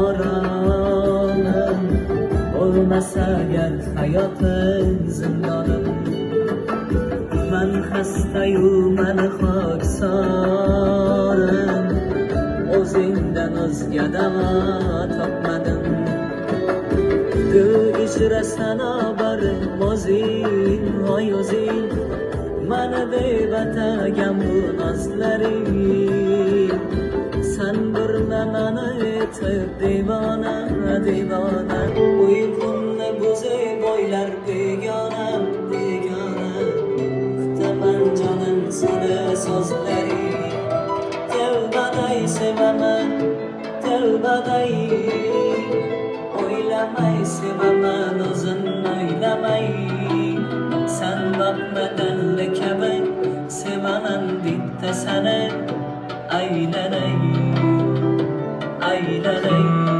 oromim bo'lmasa agar hayotim zindonim. Man xastayu mani xoksorim, o'zingdan o'zga davo topmadim. Du ichra sanobar o'zing, voy o'zing, mani bevatagan bu nozlaring. San burma mani etib devona, devona. Uyqumni buzib o'ylar begona, begona. Kutaman jonim seni so'zlaring. Tevbaday sevaman, tevbaday. O'ylamay sevaman, o'zim o'ylamay. San boqmadan kabi sevaman bitta seni. Aylanay, aylanay.